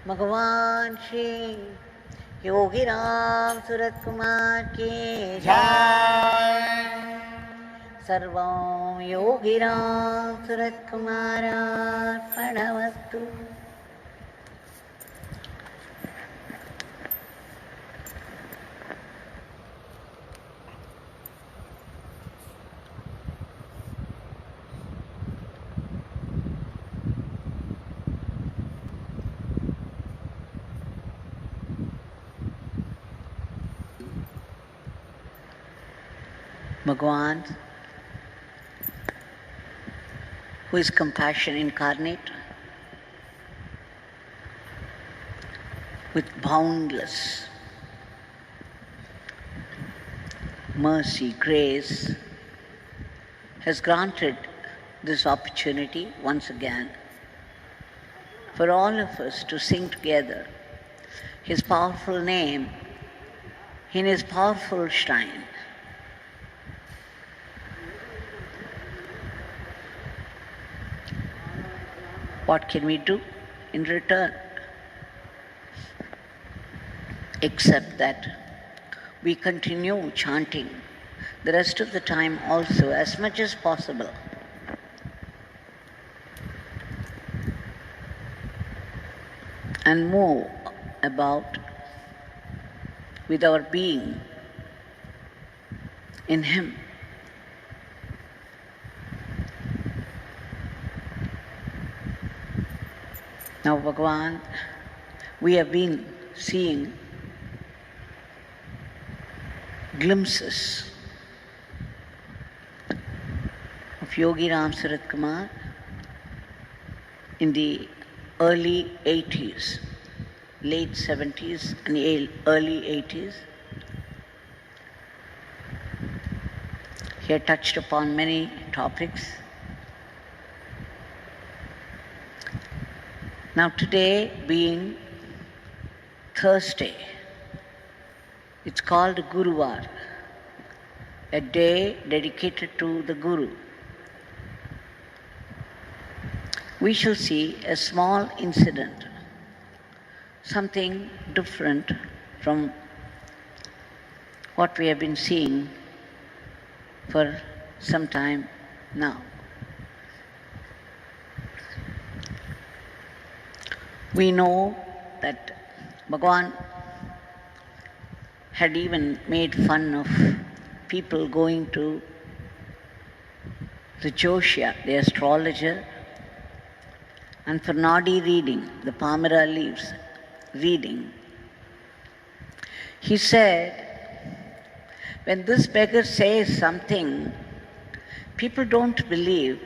Bhagwan Shri Yogi Ramsuratkumar ki jai. Sarvam Yogi Ramsuratkumar arpanavastu. Bhagwan, who is compassion incarnate, with boundless mercy, grace, has granted this opportunity once again for all of us to sing together His powerful name in His powerful shrine. What can we do in return? Except that we continue chanting the rest of the time also as much as possible. And move about with our being in Him. Now, Bhagwan, we have been seeing glimpses of Yogi Ramsuratkumar in the early 80s, late 70s and early 80s. He had touched upon many topics. Now today being Thursday, it's called Guruvar, a day dedicated to the Guru. We shall see a small incident, something different from what we have been seeing for some time now. We know that Bhagwan had even made fun of people going to the Joshya, the astrologer, and for Nadi reading, the Palmyra leaves reading. He said, when this beggar says something, people don't believe,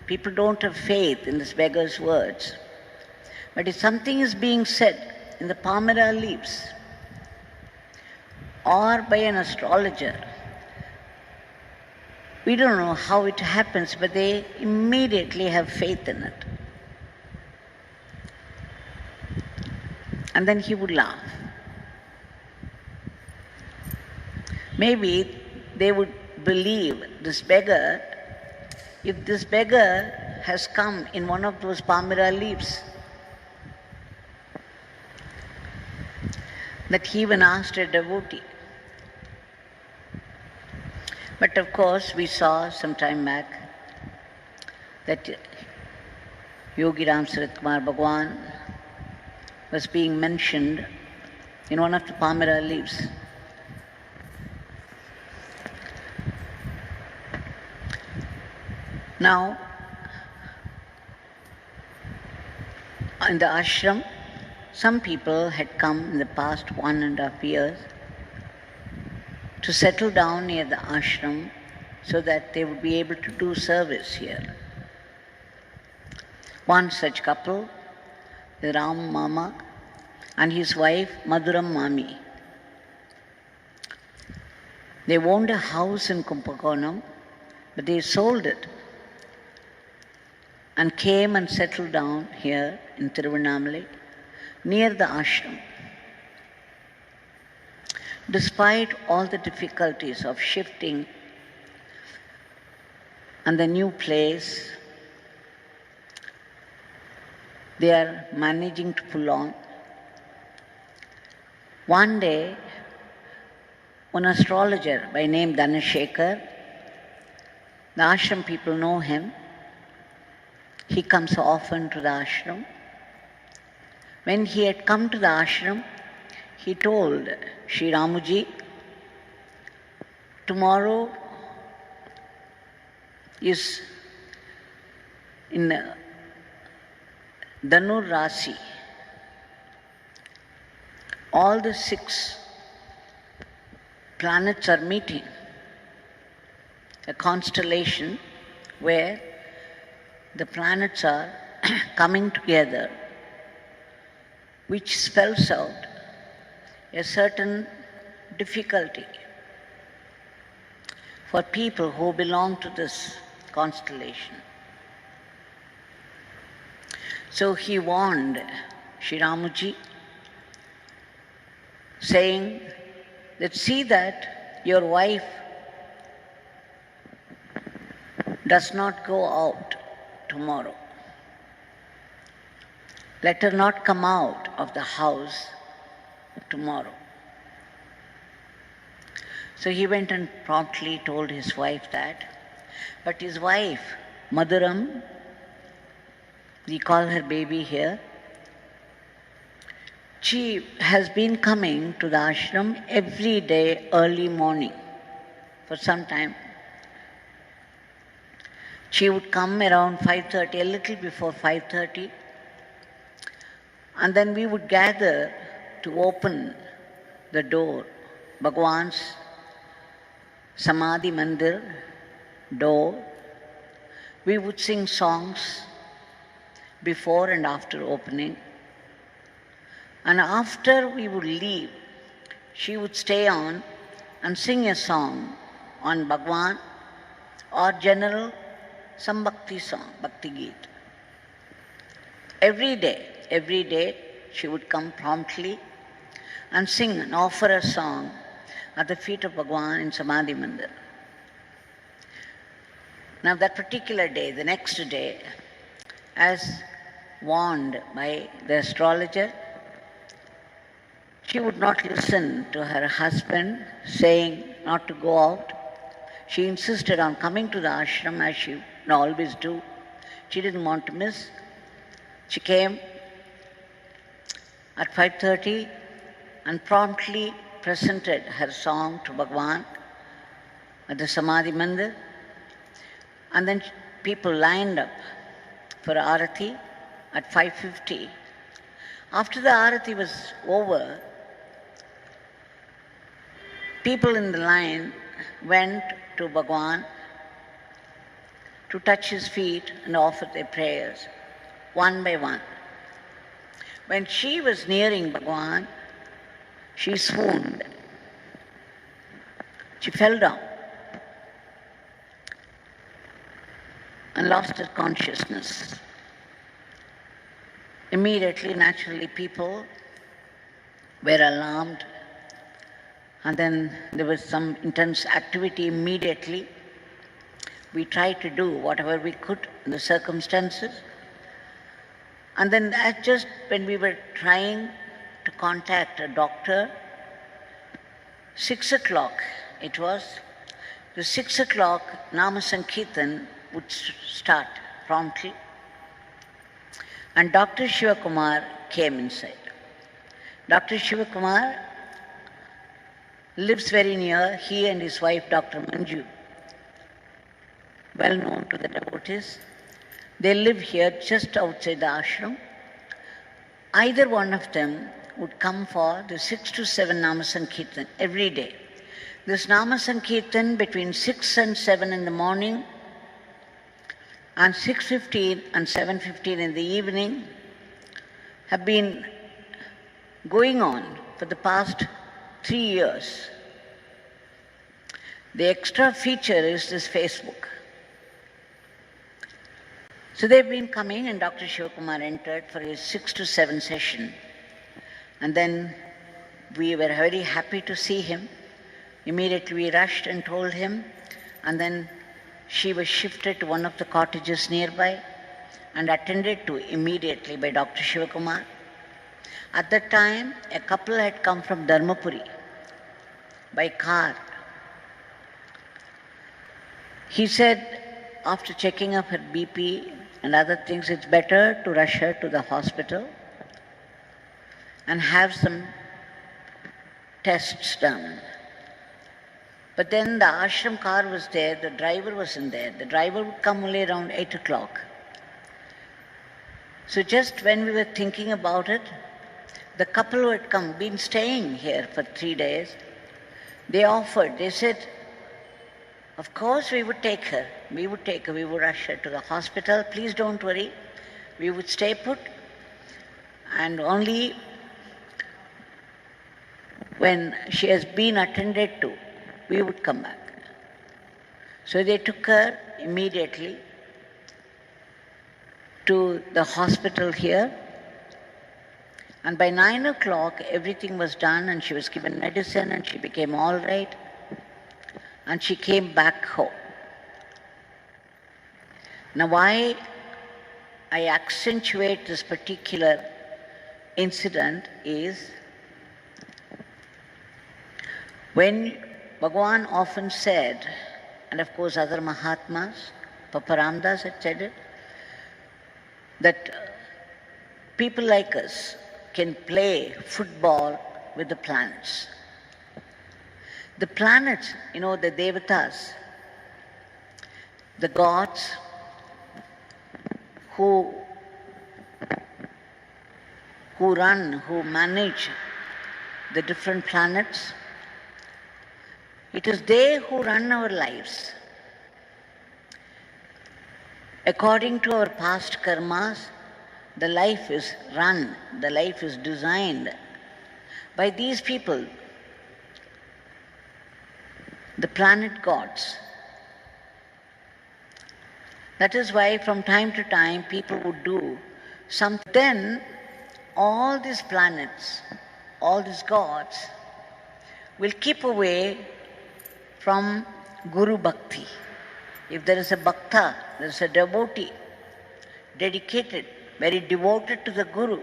people don't have faith in this beggar's words. But if something is being said in the Palmyra leaves or by an astrologer, we don't know how it happens, but they immediately have faith in it. And then he would laugh. Maybe they would believe this beggar if this beggar has come in one of those palmyra leaves, that he even asked a devotee. But of course, we saw some time back that Yogi Ramsuratkumar Bhagwan was being mentioned in one of the palmyra leaves. Now, in the ashram, some people had come in the past 1.5 years to settle down near the ashram so that they would be able to do service here. One such couple, the Ramu Mama and his wife Madhuram Mami. They owned a house in Kumbakonam, but they sold it and came and settled down here in Tiruvannamalai, near the ashram. Despite all the difficulties of shifting and the new place, they are managing to pull on. One day, one astrologer by name Dhanashekar, the ashram people know him. He comes often to the ashram. When he had come to the ashram, he told Shri Ramuji, tomorrow is in Dhanur Rasi. All the 6 planets are meeting. A constellation where the planets are coming together, which spells out a certain difficulty for people who belong to this constellation. So he warned Shri Ramuji, saying that see that your wife does not go out tomorrow. Let her not come out of the house tomorrow. So he went and promptly told his wife that. But his wife, Madhuram, we call her baby here, she has been coming to the ashram every day early morning for some time. She would come around 5:30, a little before 5:30, and then we would gather to open the door, Bhagwan's Samadhi Mandir door. We would sing songs before and after opening. And after we would leave, she would stay on and sing a song on Bhagwan or general some Bhakti song, Bhakti Geet. Every day she would come promptly and sing and offer a song at the feet of Bhagwan in Samadhi Mandir. Now that particular day, the next day, as warned by the astrologer, she would not listen to her husband saying not to go out. She insisted on coming to the ashram as she would always do. She didn't want to miss. She came at 5:30 and promptly presented her song to Bhagwan at the Samadhi Mandir. And then people lined up for Aarthi at 5:50. After the Aarthi was over, people in the line went to Bhagwan to touch his feet and offer their prayers, one by one. When she was nearing Bhagwan, she swooned. She fell down and lost her consciousness. Immediately, naturally, people were alarmed, and then there was some intense activity immediately. we tried to do whatever we could in the circumstances. And then just when we were trying to contact a doctor, 6 o'clock it was, the 6 o'clock Nama Sankirtan would start promptly. And Dr. Shivakumar came inside. Dr. Shivakumar lives very near, he and his wife Dr. Manju, well known to the devotees. They live here just outside the ashram. Either one of them would come for the 6 to 7 Nama Sankirtan every day. This Nama Sankirtan between 6 and 7 in the morning and 6:15 and 7:15 in the evening have been going on for the past 3 years. The extra feature is this Facebook. So they've been coming, and Dr. Shivakumar entered for his 6 to 7 session. And then we were very happy to see him. Immediately we rushed and told him, and then she was shifted to one of the cottages nearby and attended to immediately by Dr. Shivakumar. At that time, a couple had come from Dharmapuri by car. He said, after checking up her BP and other things, it's better to rush her to the hospital and have some tests done. But then the ashram car was there, the driver wasn't there. The driver would come only around 8 o'clock. So just when we were thinking about it, the couple who had come, been staying here for 3 days, they offered, they said, of course we would take her, we would rush her to the hospital, please don't worry, we would stay put, and only when she has been attended to, we would come back. So they took her immediately to the hospital here, and by 9 o'clock everything was done and she was given medicine and she became all right and she came back home. Now why I accentuate this particular incident is when Bhagwan often said, and of course other Mahatmas, Papa Ramdas had said it, that people like us can play football with the planets. The planets, the devotees, the gods who manage the different planets, it is they who run our lives. According to our past karmas, the life is run, the life is designed by these people, the planet gods. That is why from time to time people would do something. Then all these planets, all these gods will keep away from Guru Bhakti. If there is a Bhakta, there is a devotee, dedicated, very devoted to the Guru,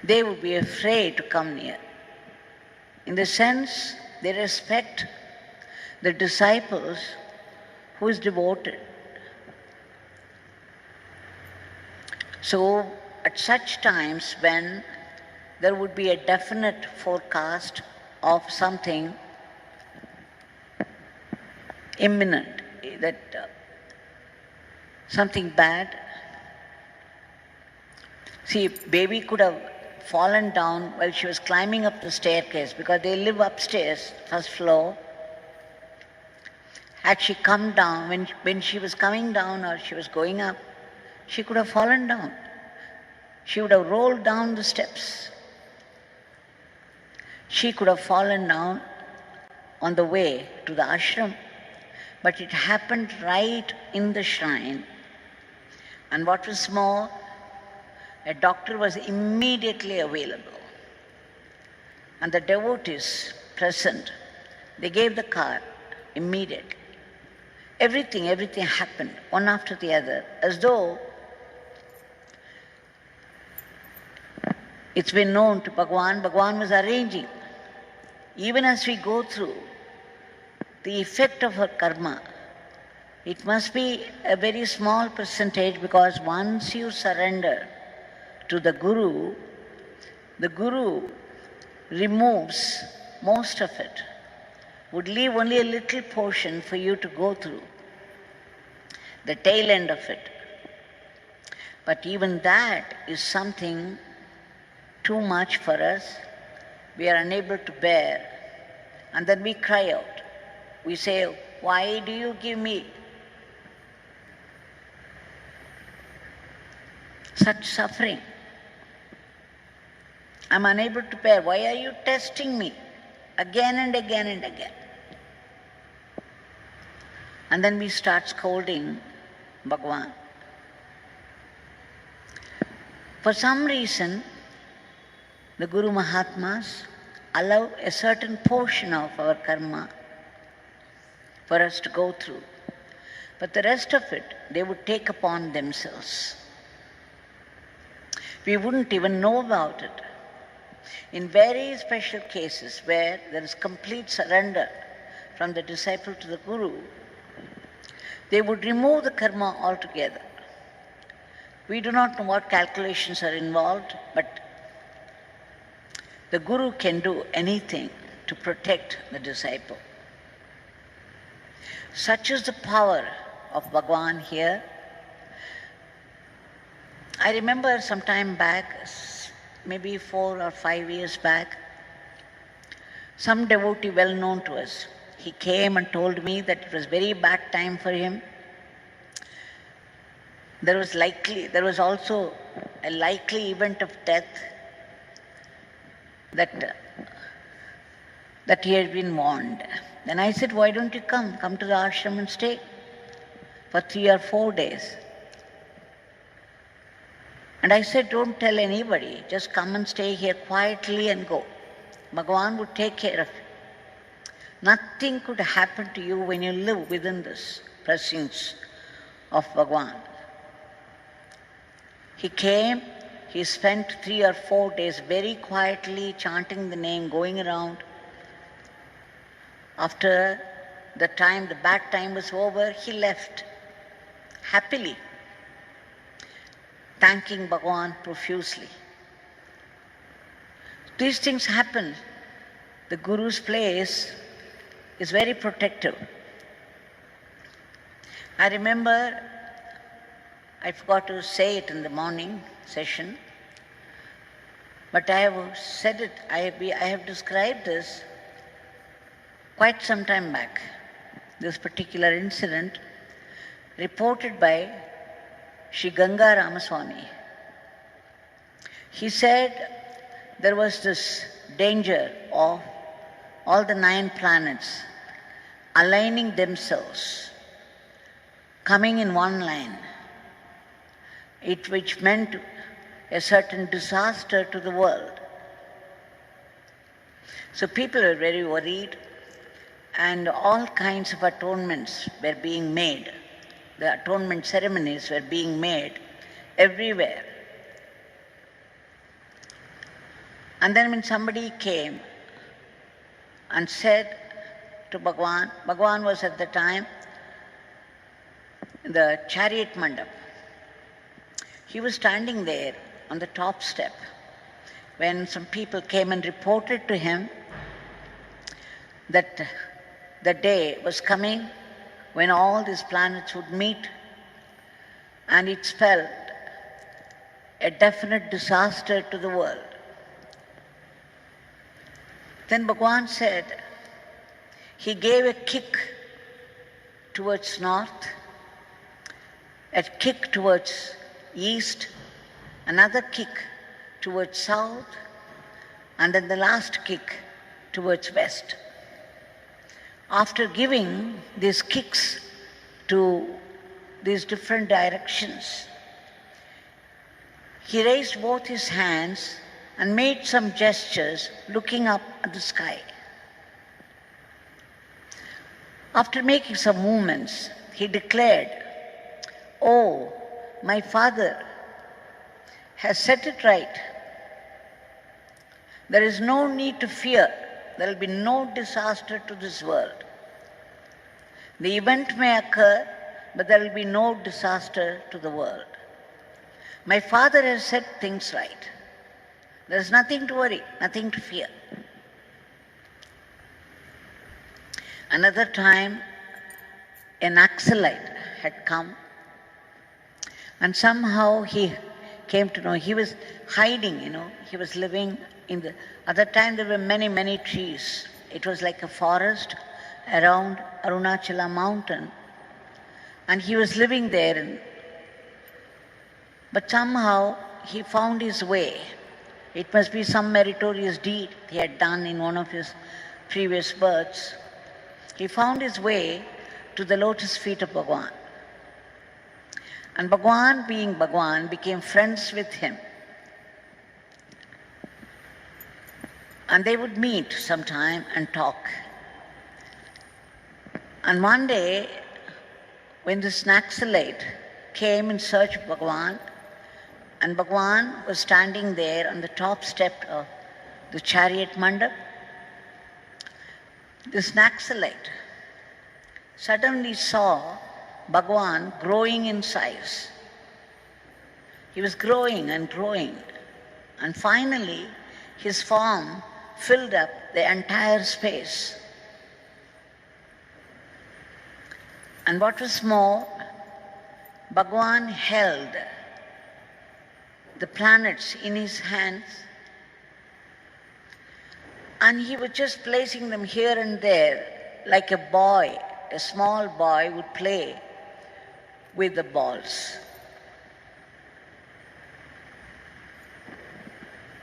they would be afraid to come near. In the sense, they respect the disciples who is devoted. So, at such times when there would be a definite forecast of something imminent, that something bad. See, baby could have fallen down while she was climbing up the staircase because they live upstairs, first floor. Had she come down, when she was coming down or she was going up, she could have fallen down. She would have rolled down the steps. She could have fallen down on the way to the ashram, but it happened right in the shrine. And what was more, a doctor was immediately available. And the devotees present, they gave the card immediately. everything happened, one after the other, as though it's been known to Bhagwan. Bhagwan was arranging. Even as we go through the effect of our karma, it must be a very small percentage, because once you surrender to the Guru removes most of it, would leave only a little portion for you to go through, the tail end of it. But even that is something too much for us. We are unable to bear. And then we cry out. We say, why do you give me such suffering? I'm unable to bear. Why are you testing me again and again and again? And then we start scolding Bhagwan. For some reason, the Guru Mahatmas allow a certain portion of our karma for us to go through. But the rest of it, they would take upon themselves. We wouldn't even know about it. In very special cases where there is complete surrender from the disciple to the Guru, they would remove the karma altogether. We do not know what calculations are involved, but the Guru can do anything to protect the disciple. Such is the power of Bhagwan here. I remember some time back, maybe 4 or 5 years back, some devotee well known to us, he came and told me that it was very bad time for him. There was also a likely event of death, that he had been warned. Then I said, why don't you come to the ashram and stay for 3 or 4 days? And I said, don't tell anybody, just come and stay here quietly and go. Bhagwan would take care of you. Nothing could happen to you when you live within this presence of Bhagwan. He came, he spent 3 or 4 days very quietly chanting the name, going around. After the bad time was over, he left happily, thanking Bhagwan profusely. These things happen. The Guru's place is very protective. I remember, I forgot to say it in the morning session, but I have said it, I have described this quite some time back, this particular incident reported by Shri Ganga Ramaswamy. He said there was this danger of all the 9 planets aligning themselves, coming in one line, which meant a certain disaster to the world. So people were very worried, and all kinds of atonements were being made. The atonement ceremonies were being made everywhere. And then when somebody came and said to Bhagwan, Bhagwan was at the time in the chariot mandap. He was standing there on the top step when some people came and reported to him that the day was coming when all these planets would meet, and it spelled a definite disaster to the world. Then Bhagwan said he gave a kick towards north, a kick towards east, another kick towards south, and then the last kick towards west. After giving these kicks to these different directions, he raised both his hands and made some gestures looking up at the sky. After making some movements, he declared, "Oh, my father has set it right. There is no need to fear. There will be no disaster to this world. The event may occur, but there will be no disaster to the world. My father has set things right. There is nothing to worry, nothing to fear." Another time, a Naxalite had come, and somehow he came to know he was hiding, he was living in the. At that time there were many, many trees. It was like a forest around Arunachala mountain, and he was living there. But somehow he found his way. It must be some meritorious deed he had done in one of his previous births. He found his way to the lotus feet of Bhagwan. And Bhagwan, being Bhagwan, became friends with him. And they would meet sometime and talk. And one day, when this Naxalite came in search of Bhagwan, and Bhagwan was standing there on the top step of the chariot mandap, this Naxalite suddenly saw Bhagwan growing in size. He was growing and growing, and finally his form filled up the entire space. And what was more, Bhagwan held the planets in his hands, and he was just placing them here and there like a small boy would play with the balls.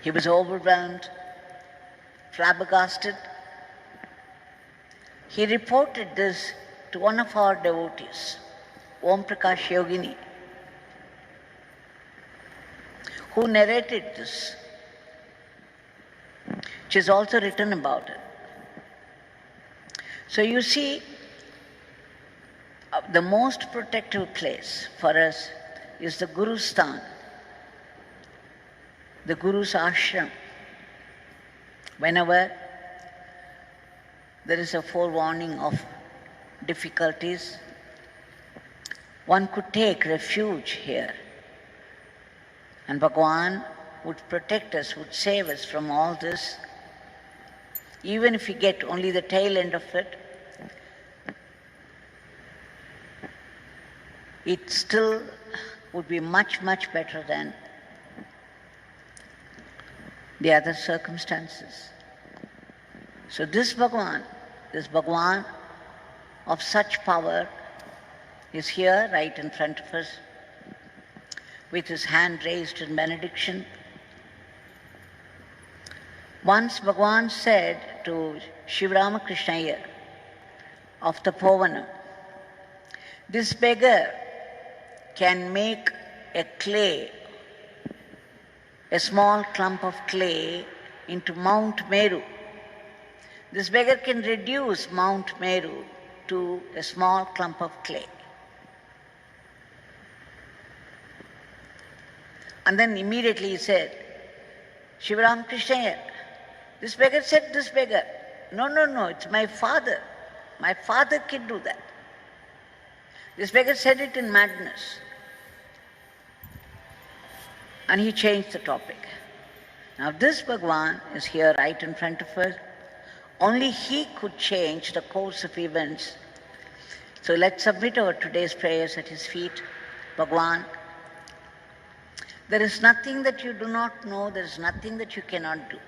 He was overwhelmed, flabbergasted. He reported this to one of our devotees, Om Prakash Yogini, who narrated this, which is also written about it. So you see, the most protective place for us is the Guru's Sthan, the Guru's Ashram. Whenever there is a forewarning of difficulties, one could take refuge here. And Bhagwan would protect us, would save us from all this. Even if we get only the tail end of it, it still would be much, much better than the other circumstances. So this Bhagwan of such power is here right in front of us with his hand raised in benediction. Once Bhagwan said to Shri Ramakrishna of the Povanam, "This beggar can make a small clump of clay into Mount Meru. This beggar can reduce Mount Meru to a small clump of clay." And then immediately he said, "Shri Ramakrishna, this beggar said this beggar. No, it's my father. My father can do that. This beggar said it in madness." And he changed the topic. Now this Bhagwan is here right in front of us. Only he could change the course of events. So let's submit our today's prayers at his feet. Bhagwan, there is nothing that you do not know, there is nothing that you cannot do.